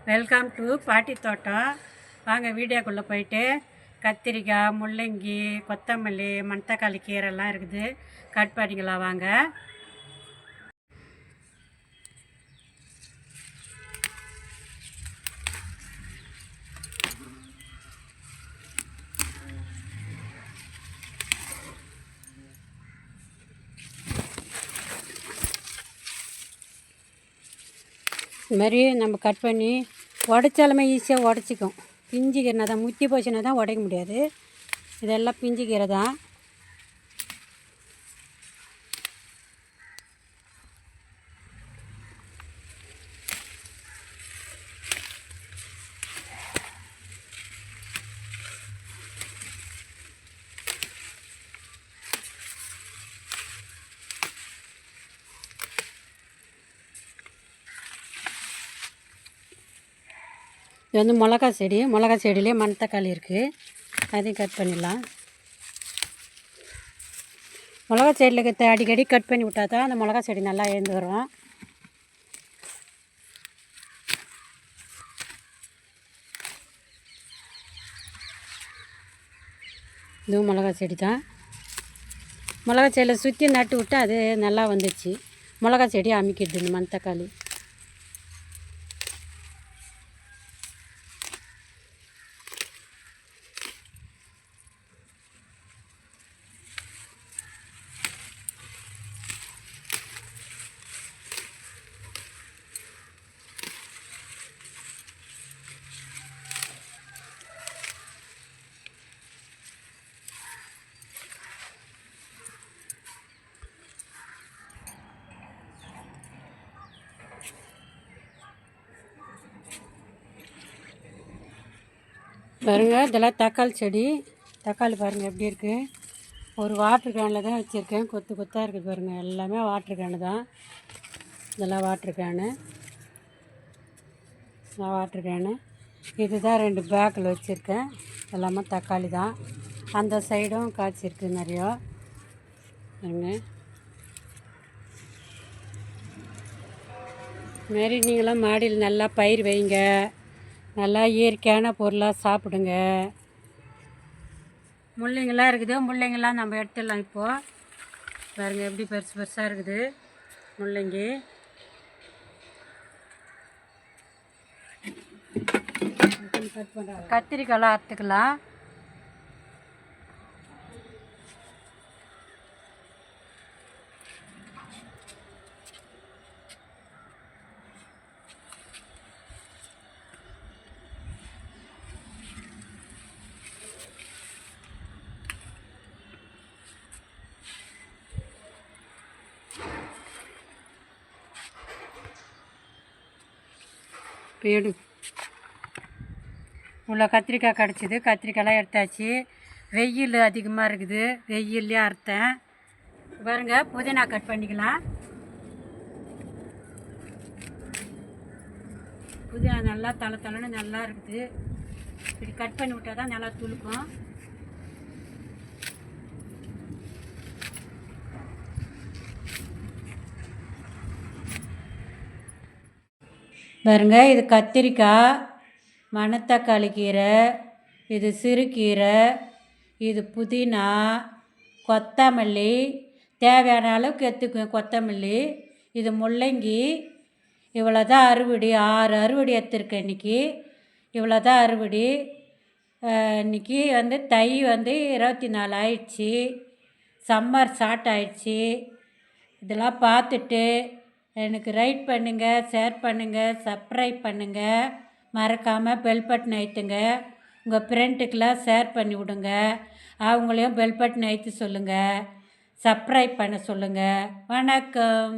Welcome to பாட்டி தோட்டம். வாங்க வீடியோக்குள்ளே போயிட்டு கத்திரிக்காய், முள்ளங்கி, கொத்தமல்லி, மணத்தக்காளி கீரைலாம் இருக்குது. கட் பண்ணிக்கலாம் வாங்க. இது மாதிரி நம்ம கட் பண்ணி உடைச்சாலுமே ஈஸியாக உடச்சிக்கும். பிஞ்சு கீரை தான், முத்தி போச்சுன்னா தான் உடைக்க முடியாது. இதெல்லாம் பிஞ்சு கீரை தான். இது வந்து மிளகா செடி. மிளகா செடியிலே மணத்தக்காளி இருக்குது, அதையும் கட் பண்ணிடலாம். மிளகா செடியில் அடிக்கடி கட் பண்ணி விட்டா தான் அந்த மிளகா செடி நல்லா எழுந்து வரும். இதுவும் மிளகா செடி தான். மிளகா செடியில் சுற்றி நட்டு விட்டு அது நல்லா வந்துடுச்சு. மிளகா செடி அமைக்கிடுது இந்த மணத்தக்காளி. பாருங்கள், இதெல்லாம் தக்காளி செடி. தக்காளி பாருங்கள் எப்படி இருக்குது. ஒரு வாட்ரு கேனில் தான் வச்சுருக்கேன். கொத்து கொத்தாக இருக்குது பாருங்கள். எல்லாமே வாட்ரு கேனு தான். இதெல்லாம் வாட்ரு கேனு. வாட்ரு கேனு இது தான் 2 பேக்கில் வச்சுருக்கேன். எல்லாமே தக்காளி தான். அந்த சைடும் காய்ச்சிருக்கு நிறையா. பாருங்க, இதுமாரி நீங்களாம் மாடியில் நல்லா பயிர் வைங்க. நல்லா இயற்கையான பொருளாக சாப்பிடுங்க. முள்ளங்கெல்லாம் இருக்குது. முள்ளங்கெல்லாம் நம்ம எடுத்துடலாம். இப்போது பாருங்கள் எப்படி பெருசு பெருசாக இருக்குது முள்ளங்கி. கத்திரிக்காயெல்லாம் அறுத்துக்கலாம். எடு இவ்வளோ கத்திரிக்காய் கிடச்சிது. கத்திரிக்காயெல்லாம் எடுத்தாச்சு. வெயில் அதிகமாக இருக்குது, வெயில்லையே அறுத்தேன். பாருங்க, புதினா கட் பண்ணிக்கலாம். புதினா நல்லா தலைன்னு நல்லா இருக்குது. இப்படி கட் பண்ணி விட்டால் தான் நல்லா துளுக்கும். பாருங்க, இது கத்திரிக்காய், மணத்தக்காளி கீரை, இது சிறுகீரை, இது புதினா, கொத்தமல்லி. தேவையான அளவுக்கு எடுத்துக்குவேன் கொத்தமல்லி. இது முள்ளங்கி. இவ்வளோ தான் அறுவடை. 6 அறுவடை எடுத்துருக்கேன் இன்றைக்கி. இவ்வளோ தான் அறுவடை. இன்றைக்கி வந்து தை வந்து 24 ஆயிடுச்சு. சம்மர் ஸ்டார்ட் ஆயிடுச்சு. இதெல்லாம் பார்த்துட்டு எனக்கு லைக் பண்ணுங்கள், ஷேர் பண்ணுங்கள், சப்ஸ்கிரைப் பண்ணுங்கள். மறக்காமல் பெல் பட்டன் அழுத்துங்க. உங்கள் ஃப்ரெண்டுக்கெலாம் ஷேர் பண்ணி விடுங்க. அவங்களையும் பெல் பட்டன் அழுத்த சொல்லுங்கள், சப்ஸ்கிரைப் பண்ண சொல்லுங்கள். வணக்கம்.